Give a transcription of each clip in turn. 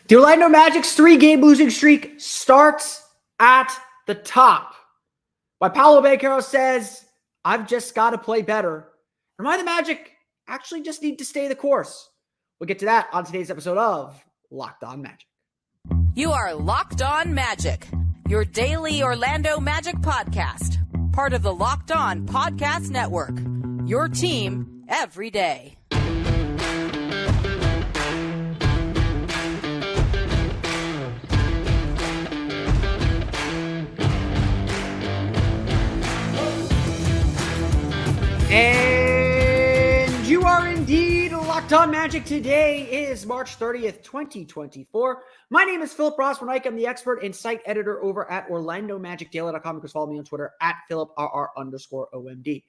The Orlando Magic's 3-game losing streak starts at the top. Why Paolo Banchero says, I've just got to play better. And why the Magic actually just need to stay the course. We'll get to that on today's episode of Locked On Magic. You are Locked On Magic, your daily Orlando Magic podcast. Part of the Locked On Podcast Network, your team every day. And you are indeed Locked On Magic. Today is March 30th, 2024. My name is Philip Rossman-Reich. I'm the expert and site editor over at OrlandoMagicDaily.com. You can follow me on Twitter at PhilipRR_OMD.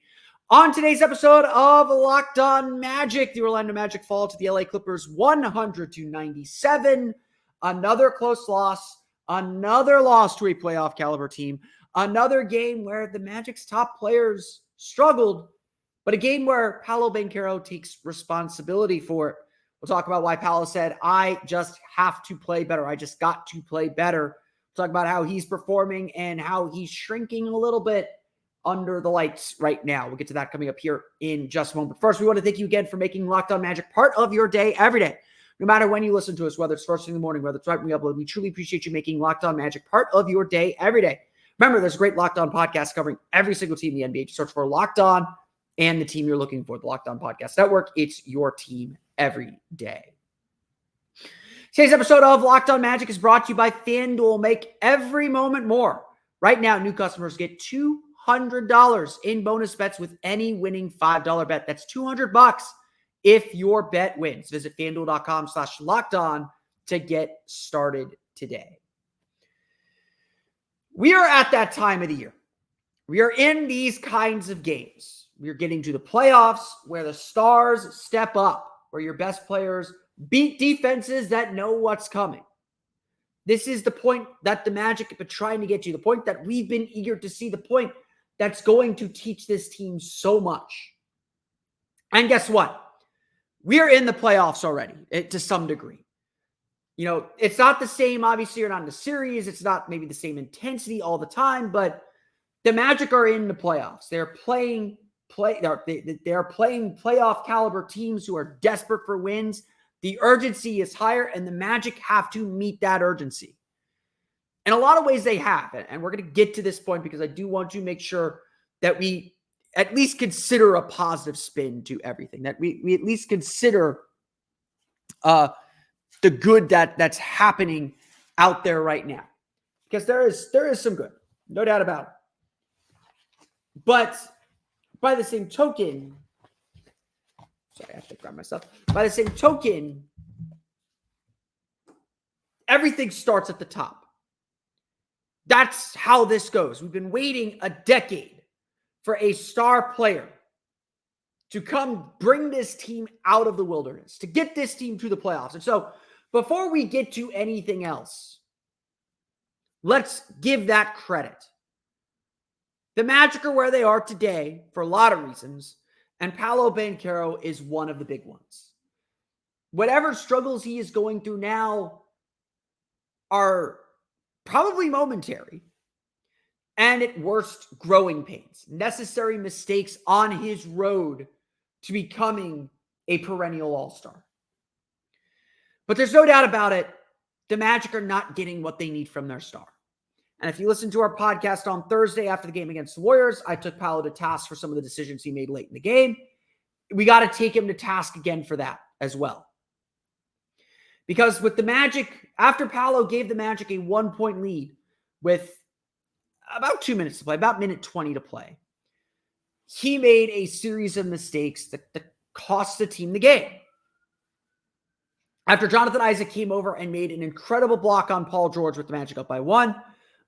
On today's episode of Locked On Magic, the Orlando Magic fall to the LA Clippers 100-97. Another close loss, another loss to a playoff caliber team, another game where the Magic's top players struggled, but a game where Paolo Banchero takes responsibility for it. We'll talk about why Paolo said, I just have to play better. I just got to play better. We'll talk about how he's performing and how he's shrinking a little bit under the lights right now. We'll get to that coming up here in just a moment. But first, we want to thank you again for making Locked On Magic part of your day every day. No matter when you listen to us, whether it's first thing in the morning, whether it's right when we upload, we truly appreciate you making Locked On Magic part of your day every day. Remember, there's a great Locked On podcast covering every single team in the NBA. Just search for Locked On and the team you're looking for, the Locked On Podcast Network. It's your team every day. Today's episode of Locked On Magic is brought to you by FanDuel. Make every moment more. Right now, new customers get $200 in bonus bets with any winning $5 bet. That's $200 if your bet wins. Visit FanDuel.com/LockedOn to get started today. We are at that time of the year. We are in these kinds of games. We are getting to the playoffs where the stars step up, where your best players beat defenses that know what's coming. This is the point that the Magic have been trying to get to, the point that we've been eager to see, the point that's going to teach this team so much. And guess what? We are in the playoffs already to some degree. You know, it's not the same, obviously, you're not in the series. It's not maybe the same intensity all the time, but the Magic are in the playoffs. They're playing playoff caliber teams who are desperate for wins. The urgency is higher, and the Magic have to meet that urgency. In a lot of ways, they have. And we're going to get to this point because I do want to make sure that we at least consider a positive spin to everything, that we at least consider the good that's happening out there right now. Because there is some good, no doubt about it. But by the same token, sorry, I have to grab myself. By the same token, everything starts at the top. That's how this goes. We've been waiting a decade for a star player to come bring this team out of the wilderness, to get this team to the playoffs. And so before we get to anything else, let's give that credit. The Magic are where they are today for a lot of reasons, and Paolo Banchero is one of the big ones. Whatever struggles he is going through now are probably momentary, and at worst, growing pains, necessary mistakes on his road to becoming a perennial all-star. But there's no doubt about it, the Magic are not getting what they need from their star. And if you listen to our podcast on Thursday after the game against the Warriors, I took Paolo to task for some of the decisions he made late in the game. We got to take him to task again for that as well. Because with the Magic, after Paolo gave the Magic a 1-point lead with about 2 minutes to play, about minute 20 to play, he made a series of mistakes that cost the team the game. After Jonathan Isaac came over and made an incredible block on Paul George with the Magic up by 1,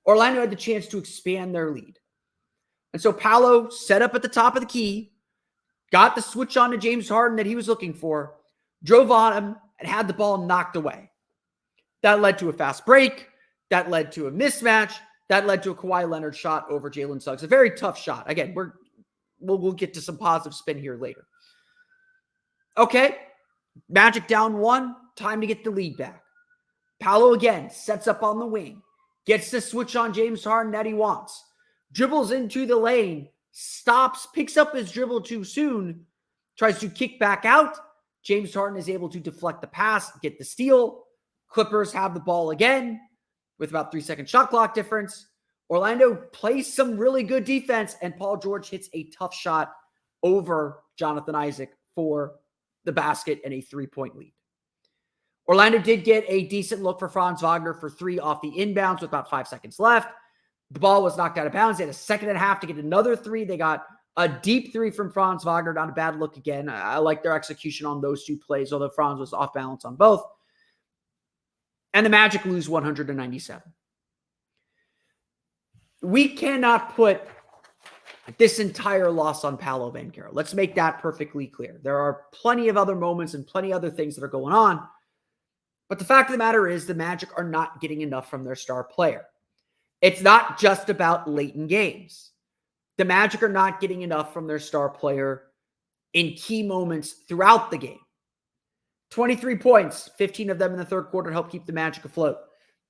Orlando had the chance to expand their lead. And so Paolo set up at the top of the key, got the switch on to James Harden that he was looking for, drove on him, and had the ball knocked away. That led to a fast break. That led to a mismatch. That led to a Kawhi Leonard shot over Jalen Suggs. A very tough shot. Again, we'll get to some positive spin here later. Okay, Magic down 1, time to get the lead back. Paolo again sets up on the wing, gets the switch on James Harden that he wants, dribbles into the lane, stops, picks up his dribble too soon, tries to kick back out. James Harden is able to deflect the pass, get the steal. Clippers have the ball again with about 3-second shot clock difference. Orlando plays some really good defense, and Paul George hits a tough shot over Jonathan Isaac for the basket and a 3-point lead. Orlando did get a decent look for Franz Wagner for 3 off the inbounds with about 5 seconds left. The ball was knocked out of bounds. They had a second and a half to get another 3. They got a deep 3 from Franz Wagner. Not a bad look again. I like their execution on those 2 plays, although Franz was off balance on both. And the Magic lose 197. We cannot put this entire loss on Paolo Banchero. Let's make that perfectly clear. There are plenty of other moments and plenty of other things that are going on. But the fact of the matter is the Magic are not getting enough from their star player. It's not just about late in games. The Magic are not getting enough from their star player in key moments throughout the game. 23 points, 15 of them in the third quarter helped keep the Magic afloat.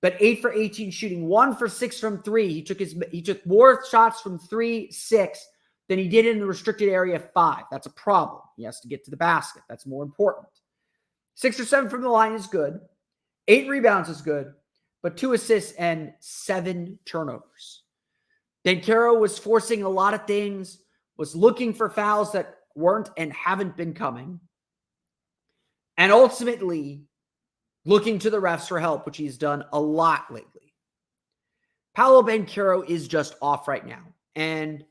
But 8 for 18 shooting, 1 for 6 from 3. He took more shots from 3, 6 than he did in the restricted area 5. That's a problem. He has to get to the basket. That's more important. 6 or 7 from the line is good. 8 rebounds is good, but 2 assists and 7 turnovers. Banchero was forcing a lot of things, was looking for fouls that weren't and haven't been coming, and ultimately looking to the refs for help, which he's done a lot lately. Paolo Banchero is just off right now, and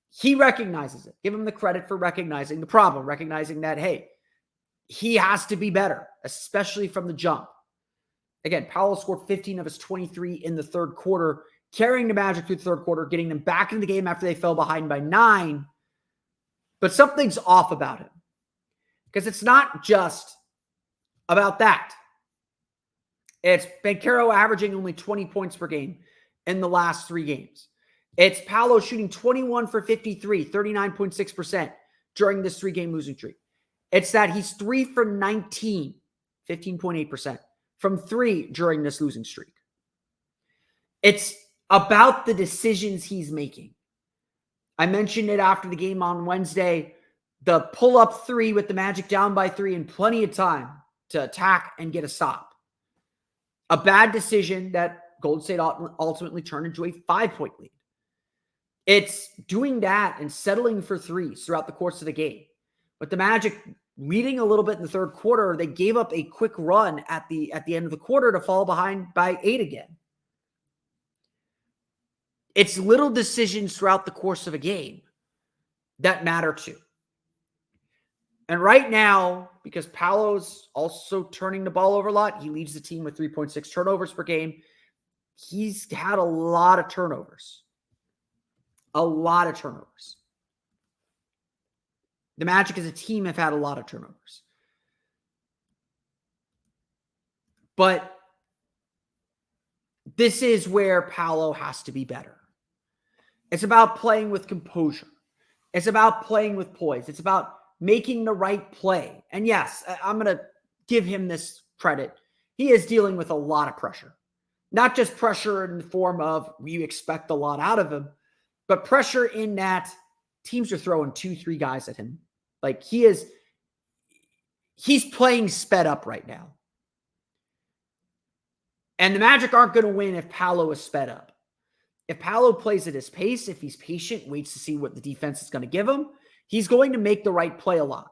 he recognizes it. Give him the credit for recognizing the problem, recognizing that, hey, he has to be better, especially from the jump. Again, Paolo scored 15 of his 23 in the third quarter, carrying the Magic through the third quarter, getting them back in the game after they fell behind by 9. But something's off about him, because it's not just about that. It's Banchero averaging only 20 points per game in the last 3 games. It's Paolo shooting 21 for 53, 39.6% during this 3-game losing streak. It's that he's 3 for 19, 15.8% from 3 during this losing streak. It's about the decisions he's making. I mentioned it after the game on Wednesday, the pull-up 3 with the Magic down by 3 and plenty of time to attack and get a stop. A bad decision that Golden State ultimately turned into a 5-point lead. It's doing that and settling for 3s throughout the course of the game. But the Magic, leading a little bit in the third quarter, they gave up a quick run at the end of the quarter to fall behind by 8 again. It's little decisions throughout the course of a game that matter too. And right now, because Paolo's also turning the ball over a lot, he leads the team with 3.6 turnovers per game. He's had a lot of turnovers. A lot of turnovers. The Magic as a team have had a lot of turnovers. But this is where Paolo has to be better. It's about playing with composure. It's about playing with poise. It's about making the right play. And yes, I'm going to give him this credit. He is dealing with a lot of pressure. Not just pressure in the form of we expect a lot out of him, but pressure in that teams are throwing 2-3 guys at him. Like he's playing sped up right now. And the Magic aren't going to win if Paolo is sped up. If Paolo plays at his pace, if he's patient, waits to see what the defense is going to give him, he's going to make the right play a lot.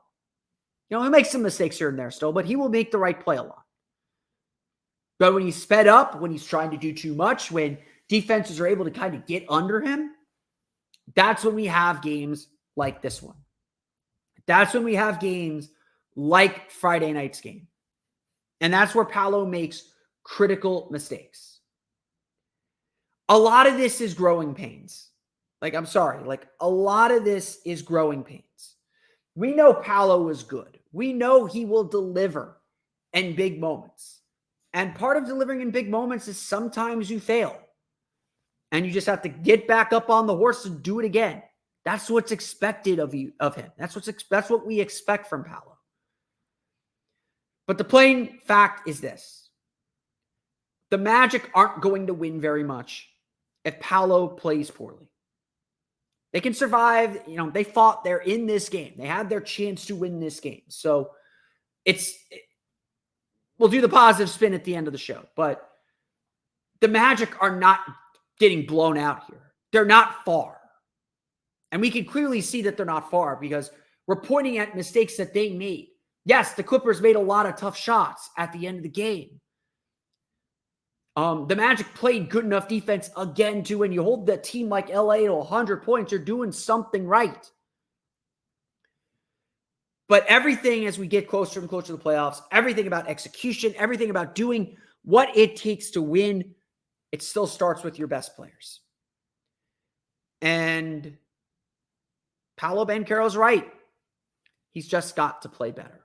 You know, he'll make some mistakes here and there still, but he will make the right play a lot. But when he's sped up, when he's trying to do too much, when defenses are able to kind of get under him, that's when we have games like this one. That's when we have games like Friday night's game. And that's where Paolo makes critical mistakes. A lot of this is growing pains. A lot of this is growing pains. We know Paolo is good. We know he will deliver in big moments. And part of delivering in big moments is sometimes you fail. And you just have to get back up on the horse and do it again. That's what's expected of him. That's what we expect from Paolo. But the plain fact is this. the Magic aren't going to win very much if Paolo plays poorly. They can survive. They fought. They're in this game. They had their chance to win this game. So we'll do the positive spin at the end of the show. But the Magic are not getting blown out here. They're not far. And we can clearly see that they're not far because we're pointing at mistakes that they made. Yes, the Clippers made a lot of tough shots at the end of the game. The Magic played good enough defense again to when you hold that team like LA to 100 points, you're doing something right. But everything as we get closer and closer to the playoffs, everything about execution, everything about doing what it takes to win, it still starts with your best players. And Paolo Banchero's right. He's just got to play better.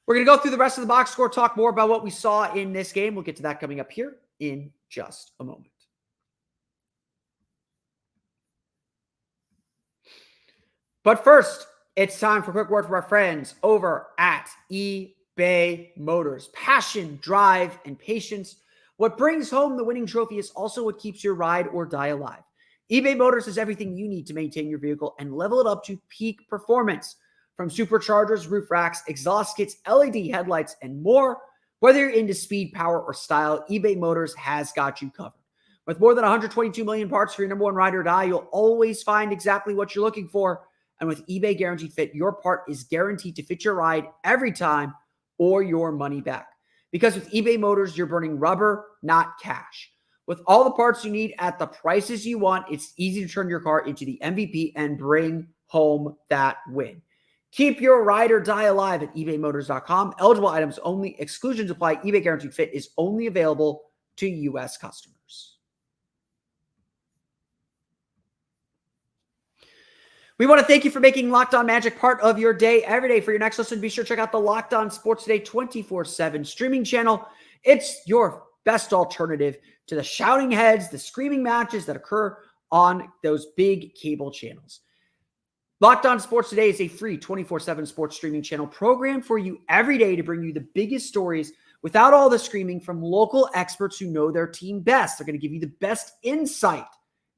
We're going to go through the rest of the box score, talk more about what we saw in this game. We'll get to that coming up here in just a moment. But first, it's time for a quick word from our friends over at eBay Motors. Passion, drive, and patience. What brings home the winning trophy is also what keeps your ride or die alive. eBay Motors is everything you need to maintain your vehicle and level it up to peak performance. From superchargers, roof racks, exhaust kits, LED headlights, and more, whether you're into speed, power, or style, eBay Motors has got you covered. With more than 122 million parts for your number one ride or die, you'll always find exactly what you're looking for. And with eBay Guaranteed Fit, your part is guaranteed to fit your ride every time or your money back. Because with eBay Motors, you're burning rubber, not cash. With all the parts you need at the prices you want, it's easy to turn your car into the MVP and bring home that win. Keep your ride or die alive at ebaymotors.com. Eligible items only. Exclusions apply. eBay Guaranteed Fit is only available to U.S. customers. We want to thank you for making Locked On Magic part of your day every day. For your next listen, be sure to check out the Locked On Sports Today 24/7 streaming channel. It's your best alternative to the shouting heads, the screaming matches that occur on those big cable channels. Locked On Sports Today is a free 24/7 sports streaming channel programmed for you every day to bring you the biggest stories without all the screaming from local experts who know their team best. They're going to give you the best insight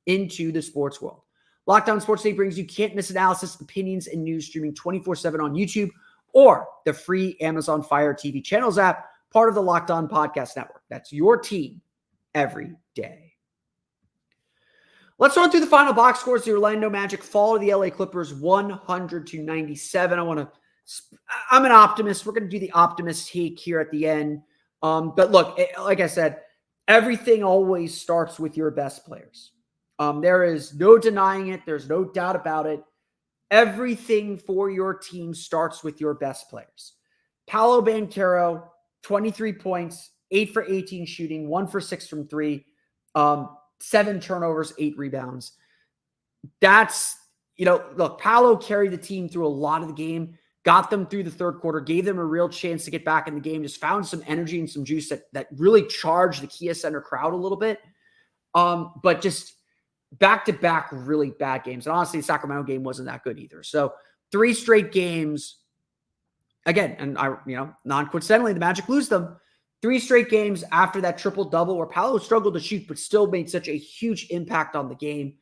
into the sports world. Locked On Sports Today brings you can't-miss analysis, opinions, and news streaming 24/7 on YouTube or the free Amazon Fire TV channels app, part of the Locked On Podcast Network. That's your team every day. Let's run through the final box scores. The Orlando Magic fall to the LA Clippers 100-97. I'm an optimist. We're going to do the optimist take here at the end. But look, like I said, everything always starts with your best players. There is no denying it. There's no doubt about it. Everything for your team starts with your best players. Paolo Banchero, 23 points, 8 for 18 shooting, 1 for 6 from 3. 7 turnovers, 8 rebounds. That's, look, Paolo carried the team through a lot of the game, got them through the third quarter, gave them a real chance to get back in the game, just found some energy and some juice that really charged the Kia Center crowd a little bit. But just back-to-back really bad games. And honestly, the Sacramento game wasn't that good either. So 3 straight games, again, and non-coincidentally, the Magic lose them. 3 straight games after that triple-double where Paolo struggled to shoot but still made such a huge impact on the game.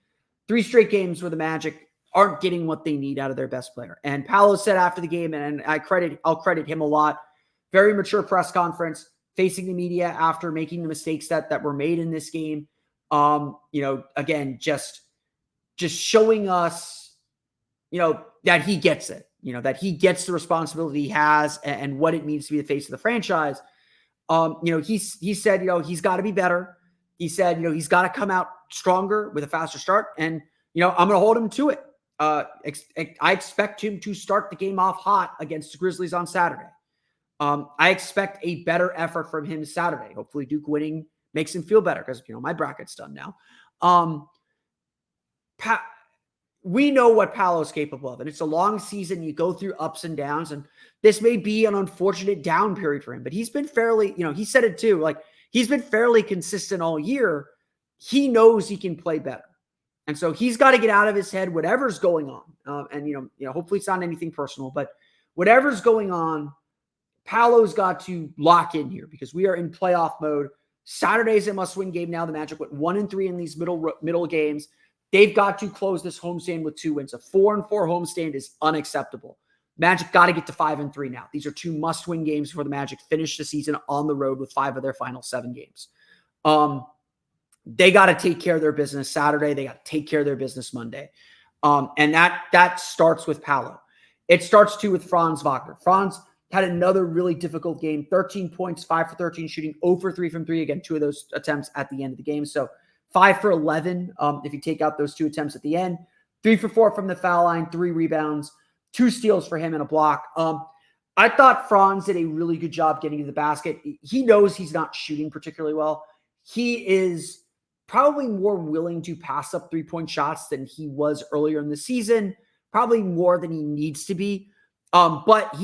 3 straight games where the Magic aren't getting what they need out of their best player. And Paolo said after the game, and I'll credit him a lot, very mature press conference, facing the media after making the mistakes that were made in this game. Again, just showing us, that he gets it, that he gets the responsibility he has and what it means to be the face of the franchise. He said, he's got to be better. He said, he's got to come out stronger with a faster start. And, I'm going to hold him to it. I expect him to start the game off hot against the Grizzlies on Saturday. I expect a better effort from him Saturday. Hopefully Duke winning makes him feel better because, my bracket's done now. We know what Paolo's capable of, and it's a long season. You go through ups and downs, and this may be an unfortunate down period for him, but he's been fairly, he said it too, like he's been fairly consistent all year. He knows he can play better. And so he's got to get out of his head whatever's going on. And hopefully it's not anything personal, but whatever's going on, Paolo's got to lock in here because we are in playoff mode. Saturday's a must-win game now. The Magic went 1-3 in these middle games. They've got to close this homestand with 2 wins. A 4-4 homestand is unacceptable. Magic got to get to 5-3 now. These are 2 must-win games for the Magic. Finish the season on the road with 5 of their final 7 games. They got to take care of their business Saturday. They got to take care of their business Monday. And that starts with Paolo. It starts too with Franz Wagner. Franz had another really difficult game, 13 points, 5 for 13 shooting, 0 for 3 from 3. Again, 2 of those attempts at the end of the game. So 5 for 11 if you take out those 2 attempts at the end. 3 for 4 from the foul line, 3 rebounds, 2 steals for him and a block. I thought Franz did a really good job getting to the basket. He knows he's not shooting particularly well. He is probably more willing to pass up 3-point shots than he was earlier in the season, probably more than he needs to be. But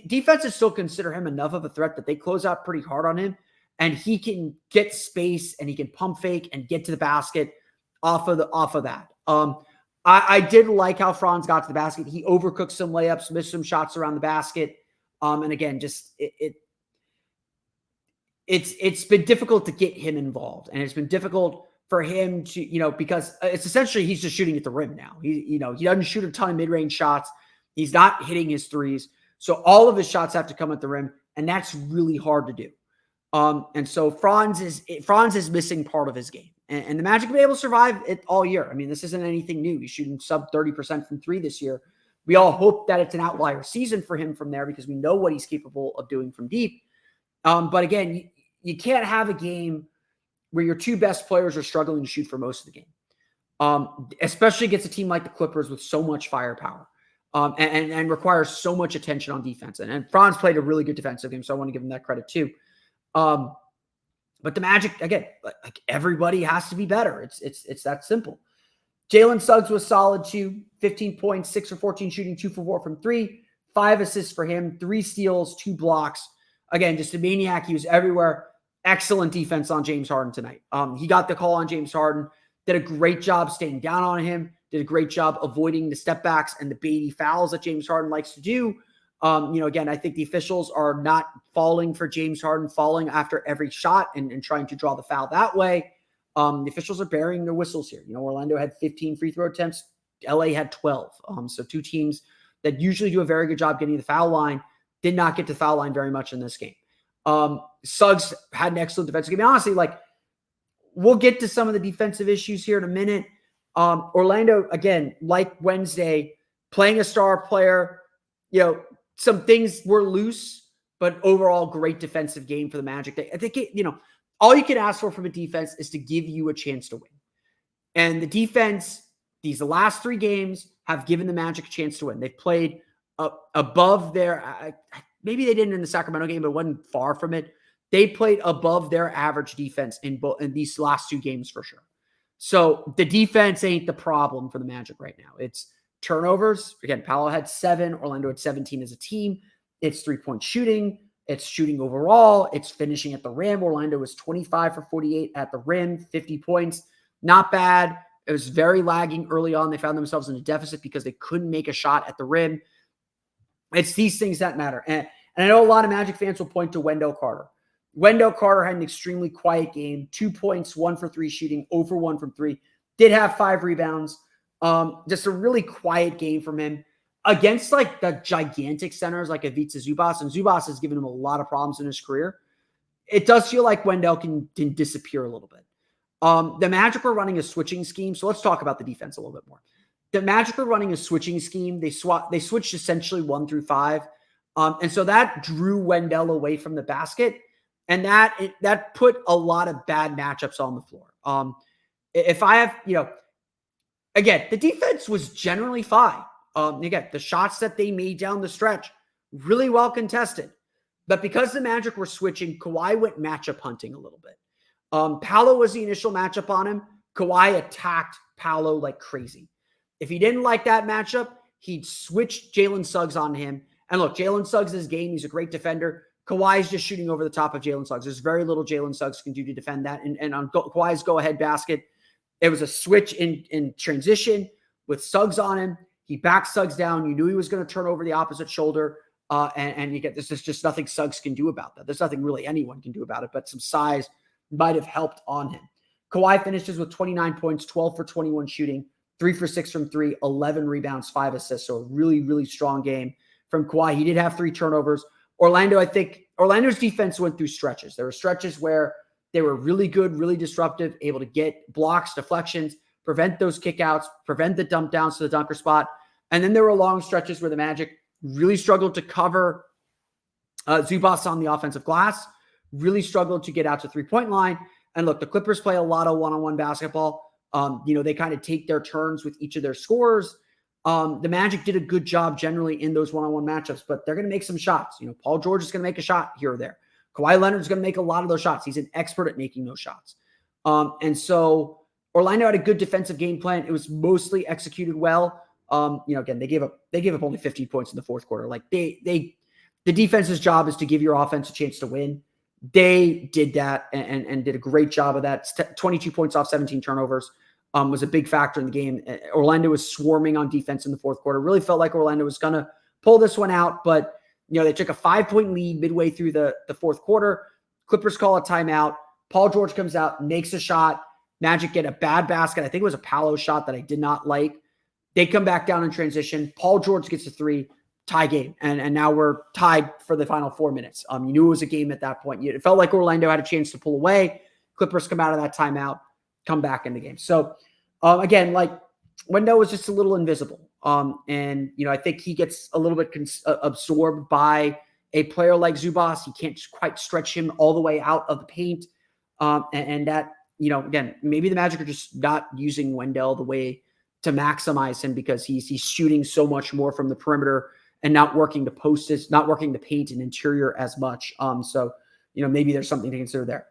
defenses still consider him enough of a threat that they close out pretty hard on him, and he can get space and he can pump fake and get to the basket off of that. I did like how Franz got to the basket. He overcooked some layups, missed some shots around the basket. And again, just it's been difficult to get him involved, and it's been difficult for him to, because it's essentially he's just shooting at the rim now. He doesn't shoot a ton of mid-range shots. He's not hitting his threes. So all of his shots have to come at the rim, and that's really hard to do. And so Franz is missing part of his game. And the Magic have been able to survive it all year. I mean, this isn't anything new. He's shooting sub 30% from 3 this year. We all hope that it's an outlier season for him from there because we know what he's capable of doing from deep. But again, you can't have a game where your 2 best players are struggling to shoot for most of the game, especially against a team like the Clippers with so much firepower and requires so much attention on defense. And Franz played a really good defensive game, so I want to give him that credit too. But the Magic, again, like everybody has to be better. It's that simple. Jalen Suggs was solid too. 15 points, 6 for 14 shooting, 2 for 4 from 3, 5 assists for him, 3 steals, 2 blocks. Again, just a maniac. He was everywhere. Excellent defense on James Harden tonight. He got the call on James Harden, did a great job staying down on him, did a great job avoiding the step backs and the baity fouls that James Harden likes to do. Again, I think the officials are not falling for James Harden falling after every shot and trying to draw the foul that way. The officials are burying their whistles here. Orlando had 15 free throw attempts. LA had 12. So 2 teams that usually do a very good job getting to the foul line did not get to the foul line very much in this game. Suggs had an excellent defensive game. Honestly, we'll get to some of the defensive issues here in a minute. Orlando, again, like Wednesday, playing a star player, some things were loose, but overall great defensive game for the Magic. I think, all you can ask for from a defense is to give you a chance to win. And the defense, the last 3 games have given the Magic a chance to win. They've played above their, maybe they didn't in the Sacramento game, but it wasn't far from it. They played above their average defense in these last 2 games for sure. So the defense ain't the problem for the Magic right now. It's turnovers. Again, Paolo had 7. Orlando had 17 as a team. It's 3-point shooting. It's shooting overall. It's finishing at the rim. Orlando was 25 for 48 at the rim, 50 points. Not bad. It was very lagging early on. They found themselves in a deficit because they couldn't make a shot at the rim. It's these things that matter. And I know a lot of Magic fans will point to Wendell Carter. Wendell Carter had an extremely quiet game, 2 points, 1 for 3 shooting, 0 for 1 from 3. Did have 5 rebounds. Just a really quiet game from him against the gigantic centers like Ivica Zubac. And Zubac has given him a lot of problems in his career. It does feel like Wendell can disappear a little bit. The Magic were running a switching scheme. So let's talk about the defense a little bit more. The Magic were running a switching scheme. They switched essentially 1 through 5. And so that drew Wendell away from the basket. And that put a lot of bad matchups on the floor. If I have, again, the defense was generally fine. Again, the shots that they made down the stretch, really well contested. But because the Magic were switching, Kawhi went matchup hunting a little bit. Paolo was the initial matchup on him. Kawhi attacked Paolo like crazy. If he didn't like that matchup, he'd switch Jalen Suggs on him. And look, Jalen Suggs' game, he's a great defender. Kawhi's just shooting over the top of Jalen Suggs. There's very little Jalen Suggs can do to defend that. And on Kawhi's go-ahead basket, it was a switch in transition with Suggs on him. He backed Suggs down. You knew he was going to turn over the opposite shoulder. And you get this is just nothing Suggs can do about that. There's nothing really anyone can do about it, but some size might have helped on him. Kawhi finishes with 29 points, 12 for 21 shooting, 3 for 6 from 3, 11 rebounds, 5 assists. So a really, really strong game from Kawhi. He did have 3 turnovers. Orlando, I think Orlando's defense went through stretches. There were stretches where they were really good, really disruptive, able to get blocks, deflections, prevent those kickouts, prevent the dump downs to the dunker spot. And then there were long stretches where the Magic really struggled to cover Zubas on the offensive glass, really struggled to get out to three-point line. And look, the Clippers play a lot of one-on-one basketball. They kind of take their turns with each of their scorers. The Magic did a good job generally in those one-on-one matchups, but they're going to make some shots. Paul George is going to make a shot here or there. Kawhi Leonard's going to make a lot of those shots. He's an expert at making those shots. And so Orlando had a good defensive game plan. It was mostly executed well. Again, they gave up only 15 points in the fourth quarter. Like the defense's job is to give your offense a chance to win. They did that and did a great job of that. 22 points off 17 turnovers was a big factor in the game. Orlando was swarming on defense in the fourth quarter. Really felt like Orlando was going to pull this one out, but they took a 5-point lead midway through the fourth quarter. Clippers call a timeout. Paul George comes out, makes a shot. Magic get a bad basket. I think it was a Paolo shot that I did not like. They come back down in transition. Paul George gets a 3, tie game. And now we're tied for the final 4 minutes. You knew it was a game at that point. It felt like Orlando had a chance to pull away. Clippers come out of that timeout, come back in the game. So, again, Wendell was just a little invisible. I think he gets a little bit absorbed by a player like Zubas. He can't quite stretch him all the way out of the paint. And that, again, maybe the Magic are just not using Wendell the way to maximize him because he's shooting so much more from the perimeter and not working the posts, not working the paint and interior as much. So maybe there's something to consider there.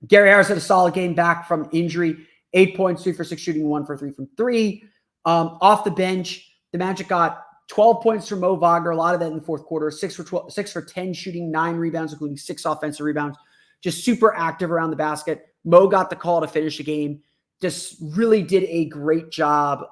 Gary Harris had a solid game back from injury, 8 points, 3 for 6 shooting, 1 for 3 from 3. Off the bench, the Magic got 12 points from Mo Wagner, a lot of that in the fourth quarter, 6 for 10 shooting, 9 rebounds, including 6 offensive rebounds, just super active around the basket. Mo got the call to finish the game, just really did a great job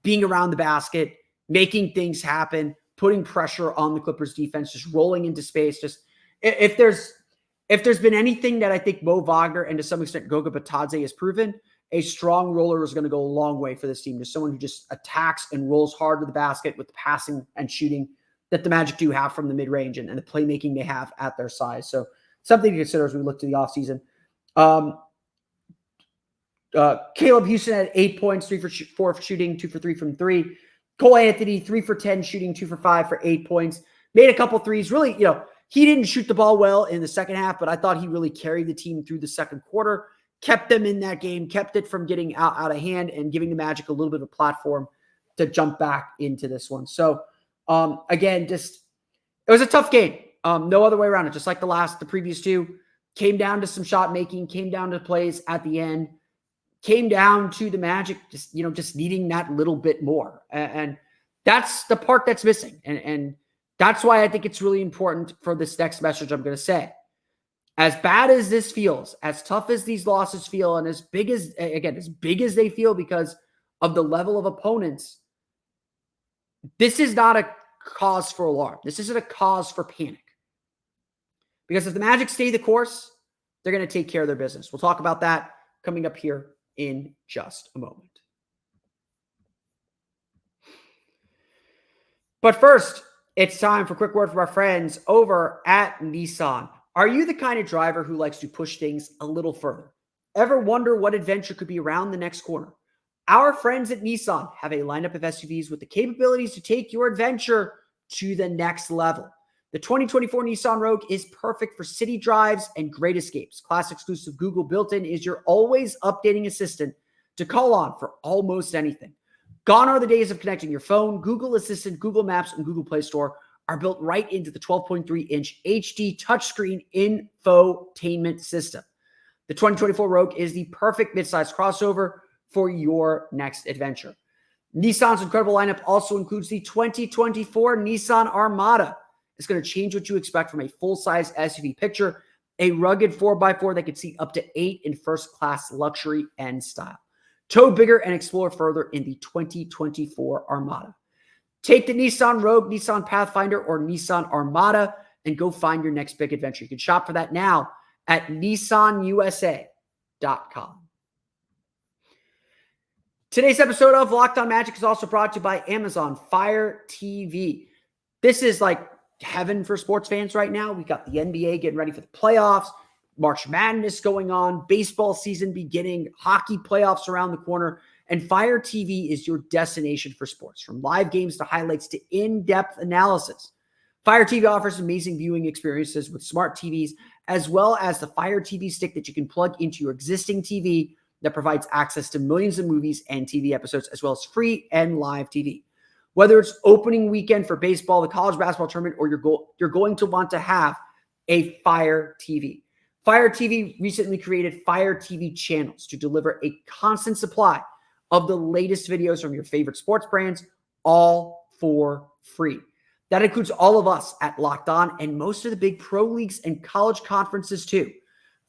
being around the basket, making things happen, putting pressure on the Clippers defense, just rolling into space. Just if there's been anything that I think Mo Wagner and to some extent Goga Batadze has proven, a strong roller is going to go a long way for this team. Just someone who just attacks and rolls hard to the basket with the passing and shooting that the Magic do have from the mid-range and the playmaking they have at their size. So something to consider as we look to the offseason. Caleb Houston had 8 points, 3 for 4 for shooting, 2 for 3 from 3. Cole Anthony, 3 for 10 shooting, 2 for 5 for 8 points. Made a couple threes. Really, he didn't shoot the ball well in the second half, but I thought he really carried the team through the second quarter, kept them in that game, kept it from getting out of hand and giving the Magic a little bit of a platform to jump back into this one. So, again, it was a tough game. No other way around it. Just like the previous two, came down to some shot making, came down to plays at the end, came down to the Magic just needing that little bit more. And that's the part that's missing. And that's why I think it's really important for this next message I'm going to say. As bad as this feels, as tough as these losses feel, and as big as they feel because of the level of opponents, this is not a cause for alarm. This isn't a cause for panic. Because if the Magic stay the course, they're going to take care of their business. We'll talk about that coming up here in just a moment. But first, it's time for a quick word from our friends over at Nissan. Are you the kind of driver who likes to push things a little further? Ever wonder what adventure could be around the next corner? Our friends at Nissan have a lineup of SUVs with the capabilities to take your adventure to the next level. The 2024 Nissan Rogue is perfect for city drives and great escapes. Class exclusive Google built-in is your always updating assistant to call on for almost anything. Gone are the days of connecting your phone. Google Assistant, Google Maps, and Google Play Store are built right into the 12.3-inch HD touchscreen infotainment system. The 2024 Rogue is the perfect midsize crossover for your next adventure. Nissan's incredible lineup also includes the 2024 Nissan Armada. It's going to change what you expect from a full-size SUV picture, a rugged 4x4 that can seat up to 8 in first-class luxury and style. Tow bigger and explore further in the 2024 Armada. Take the Nissan Rogue, Nissan Pathfinder, or Nissan Armada and go find your next big adventure. You can shop for that now at nissanusa.com. Today's episode of Locked On Magic is also brought to you by Amazon Fire TV. This is like heaven for sports fans right now. We got the NBA getting ready for the playoffs, March Madness going on, baseball season beginning, hockey playoffs around the corner, and Fire TV is your destination for sports. From live games to highlights to in-depth analysis, Fire TV offers amazing viewing experiences with smart TVs, as well as the Fire TV stick that you can plug into your existing TV that provides access to millions of movies and TV episodes, as well as free and live TV. Whether it's opening weekend for baseball, the college basketball tournament, or you're going to want to have a Fire TV. Fire TV recently created Fire TV channels to deliver a constant supply of the latest videos from your favorite sports brands, all for free. That includes all of us at Locked On and most of the big pro leagues and college conferences too.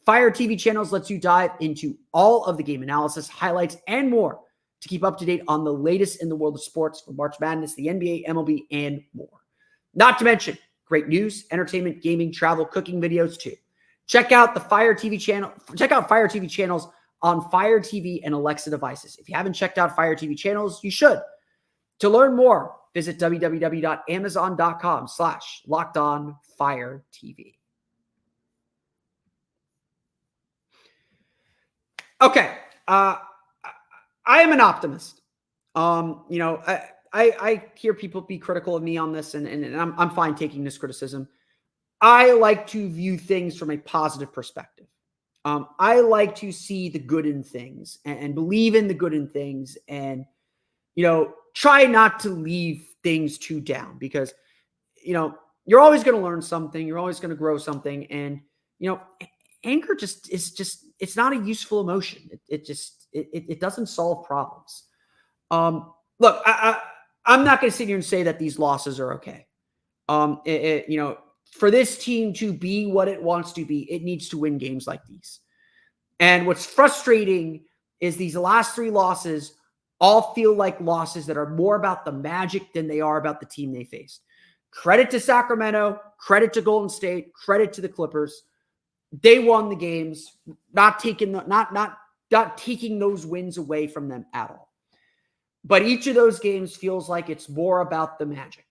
Fire TV channels lets you dive into all of the game analysis, highlights, and more to keep up to date on the latest in the world of sports from March Madness, the NBA, MLB, and more. Not to mention great news, entertainment, gaming, travel, cooking videos too. Check out the Fire TV channel. Check out Fire TV channels on Fire TV and Alexa devices. If you haven't checked out Fire TV channels, you should. To learn more, visit www.amazon.com/LockedOnFireTV. Okay. I am an optimist. I hear people be critical of me on this, and I'm fine taking this criticism. I like to view things from a positive perspective. I like to see the good in things and believe in the good in things, and, try not to leave things too down, because, you're always going to learn something. You're always going to grow something. And, anger it's not a useful emotion. It doesn't solve problems. Look, I'm not going to sit here and say that these losses are okay. For this team to be what it wants to be, it needs to win games like these. And what's frustrating is these last three losses all feel like losses that are more about the Magic than they are about the team they faced. Credit to Sacramento, credit to Golden State, credit to the Clippers. They won the games, not taking those wins away from them at all. But each of those games feels like it's more about the Magic.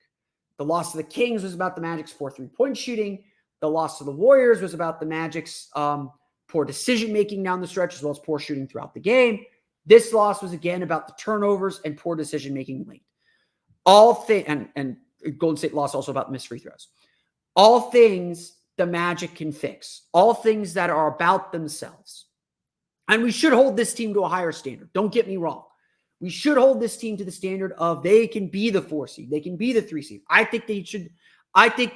The loss to the Kings was about the Magic's 4 3-point shooting. The loss to the Warriors was about the Magic's poor decision-making down the stretch, as well as poor shooting throughout the game. This loss was, again, about the turnovers and poor decision-making late. And Golden State lost also about missed free throws. All things the Magic can fix. All things that are about themselves. And we should hold this team to a higher standard. Don't get me wrong. We should hold this team to the standard of they can be the 4 seed. They can be the 3 seed. I think,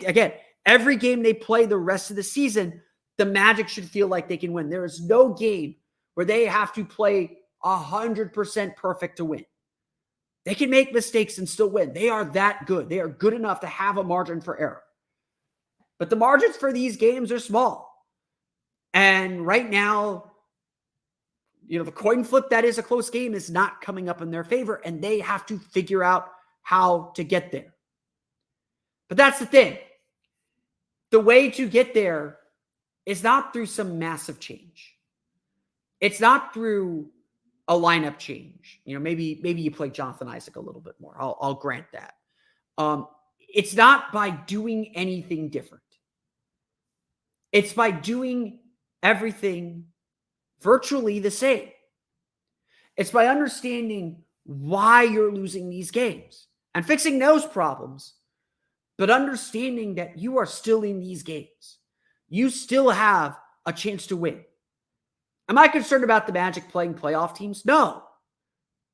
again, every game they play the rest of the season, the Magic should feel like they can win. There is no game where they have to play 100% perfect to win. They can make mistakes and still win. They are that good. They are good enough to have a margin for error. But the margins for these games are small. And right now, the coin flip that is a close game is not coming up in their favor, and they have to figure out how to get there. But that's the thing. The way to get there is not through some massive change. It's not through a lineup change. Maybe you play Jonathan Isaac a little bit more. I'll grant that. It's not by doing anything different. It's by doing everything virtually the same. It's by understanding why you're losing these games and fixing those problems, but understanding that you are still in these games. You still have a chance to win. Am I concerned about the Magic playing playoff teams? No.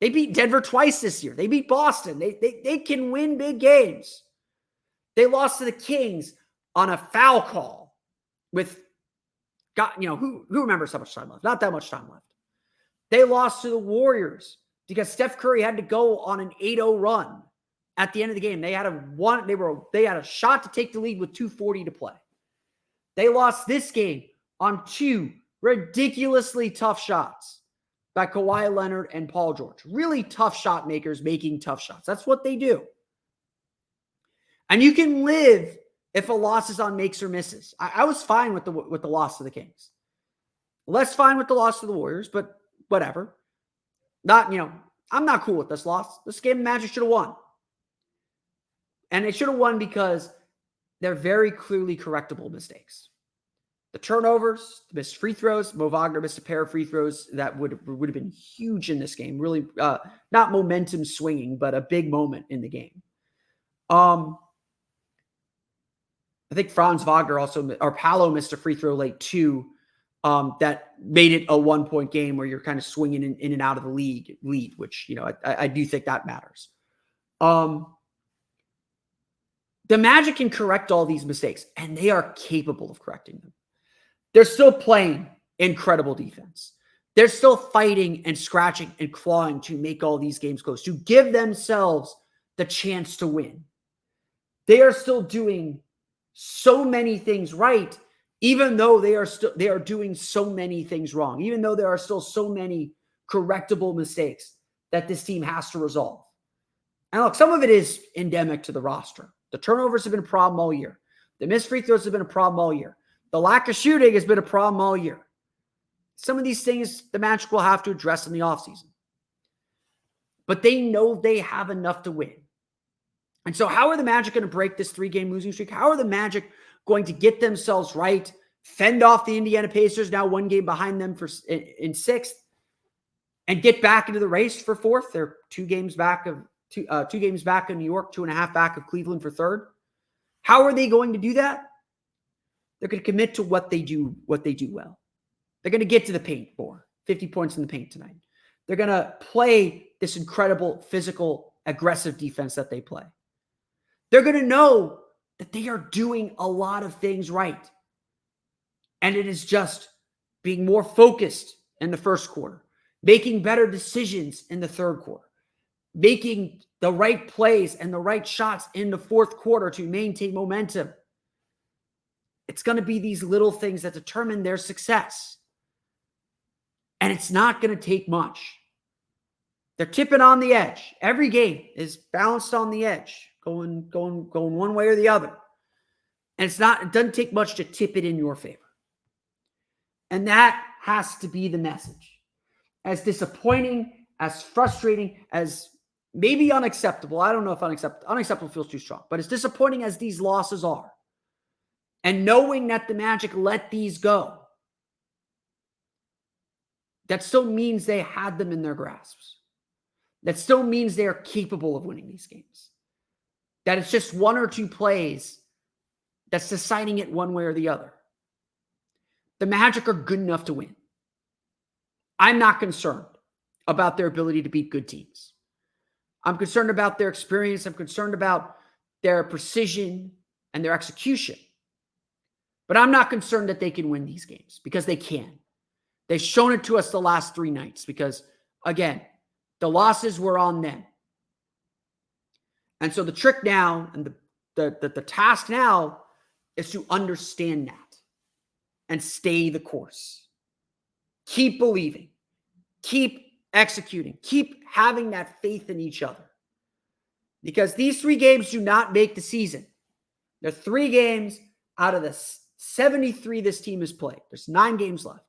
They beat Denver twice this year. They beat Boston. They can win big games. They lost to the Kings on a foul call with, who remembers how much time left? Not that much time left. They lost to the Warriors because Steph Curry had to go on an 8-0 run at the end of the game. They had a shot to take the lead with 2:40 to play. They lost this game on 2 ridiculously tough shots by Kawhi Leonard and Paul George. Really tough shot makers making tough shots. That's what they do. And you can live if a loss is on makes or misses. I was fine with the loss to the Kings. Less fine with the loss to the Warriors, but whatever. I'm not cool with this loss. This game, Magic should have won. And they should have won because they're very clearly correctable mistakes. The turnovers, the missed free throws. Mo Wagner missed a pair of free throws that would have been huge in this game. Really, not momentum swinging, but a big moment in the game. I think Franz Wagner or Paolo missed a free throw late too. That made it a 1-point game where you're kind of swinging in and out of the lead, which, I do think that matters. The Magic can correct all these mistakes, and they are capable of correcting them. They're still playing incredible defense. They're still fighting and scratching and clawing to make all these games close, to give themselves the chance to win. They are still doing so many things right, even though they are doing so many things wrong, even though there are still so many correctable mistakes that this team has to resolve. And look, some of it is endemic to the roster. The turnovers have been a problem all year. The missed free throws have been a problem all year. The lack of shooting has been a problem all year. Some of these things the Magic will have to address in the offseason. But they know they have enough to win. And so how are the Magic going to break this 3-game losing streak? How are the Magic going to get themselves right, fend off the Indiana Pacers, now 1 game behind them in 6th, and get back into the race for 4th? They're 2 games back of 2 games back of New York, 2.5 back of Cleveland for 3rd. How are they going to do that? They're going to commit to what they do well. They're going to get to the paint more, 50 points in the paint tonight. They're going to play this incredible physical, aggressive defense that they play. They're going to know that they are doing a lot of things right. And it is just being more focused in the first quarter, making better decisions in the third quarter, making the right plays and the right shots in the fourth quarter to maintain momentum. It's going to be these little things that determine their success. And it's not going to take much. They're tipping on the edge. Every game is balanced on the edge, going one way or the other. And it doesn't take much to tip it in your favor. And that has to be the message. As disappointing, as frustrating, as maybe unacceptable. I don't know if unacceptable feels too strong, but as disappointing as these losses are, and knowing that the Magic let these go, that still means they had them in their grasps. That still means they are capable of winning these games. That it's just 1 or 2 plays that's deciding it one way or the other. The Magic are good enough to win. I'm not concerned about their ability to beat good teams. I'm concerned about their experience. I'm concerned about their precision and their execution. But I'm not concerned that they can win these games, because they can. They've shown it to us the last 3 nights because, again, the losses were on them. And so the trick now and the task now is to understand that and stay the course. Keep believing. Keep executing. Keep having that faith in each other. Because these 3 games do not make the season. They're 3 games out of the 73 this team has played. There's 9 games left.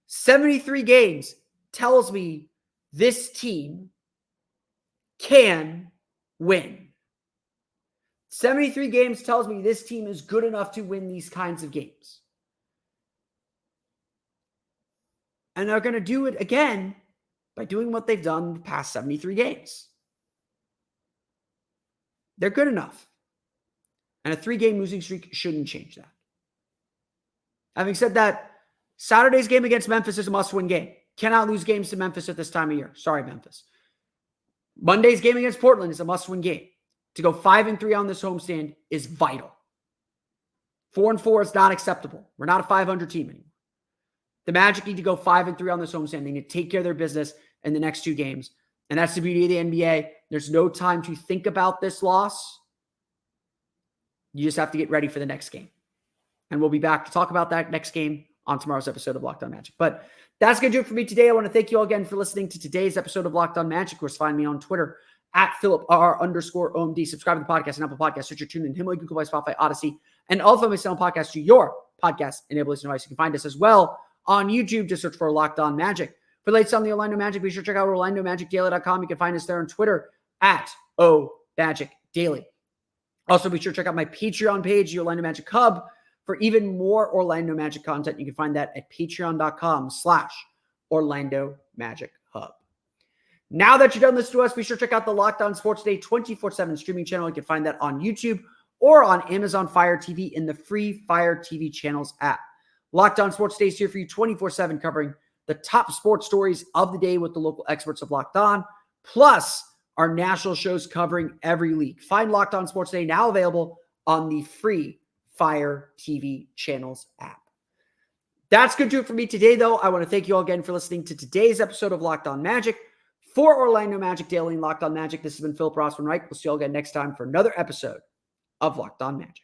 73 games tells me this team can win. 73 games tells me this team is good enough to win these kinds of games. And they're going to do it again by doing what they've done the past 73 games. They're good enough. And a 3-game losing streak shouldn't change that. Having said that, Saturday's game against Memphis is a must-win game. Cannot lose games to Memphis at this time of year. Sorry, Memphis. Monday's game against Portland is a must-win game. To go 5-3 on this homestand is vital. 4-4 is not acceptable. We're not a 500 team anymore. The Magic need to go 5-3 on this homestand. They need to take care of their business in the next 2 games. And that's the beauty of the NBA. There's no time to think about this loss. You just have to get ready for the next game. And we'll be back to talk about that next game on tomorrow's episode of Locked On Magic. But that's going to do it for me today. I want to thank you all again for listening to today's episode of Locked On Magic. Of course, find me on Twitter at @PhilipR_OMD. Subscribe to the podcast and Apple Podcasts, Stitcher, TuneIn, Himalaya, Google Play, Spotify, Odyssey, and all of my sound podcasts to your podcast enabling device. You can find us as well on YouTube. Just search for Locked On Magic. For the latest on the Orlando Magic, be sure to check out OrlandoMagicDaily.com. You can find us there on Twitter at OMagicDaily. Also, be sure to check out my Patreon page, the Orlando Magic Hub, for even more Orlando Magic content. You can find that at patreon.com/Orlando Magic Hub. Now that you've done this to us, be sure to check out the Locked On Sports Day 24/7 streaming channel. You can find that on YouTube or on Amazon Fire TV in the free Fire TV channels app. Locked On Sports Day is here for you 24/7, covering the top sports stories of the day with the local experts of Locked On, plus our national shows covering every league. Find Locked On Sports Day now available on the free Fire TV channels app. That's going to do it for me today, though. I want to thank you all again for listening to today's episode of Locked On Magic. For Orlando Magic Daily and Locked On Magic, this has been Philip Rossman-Reich. We'll see you all again next time for another episode of Locked On Magic.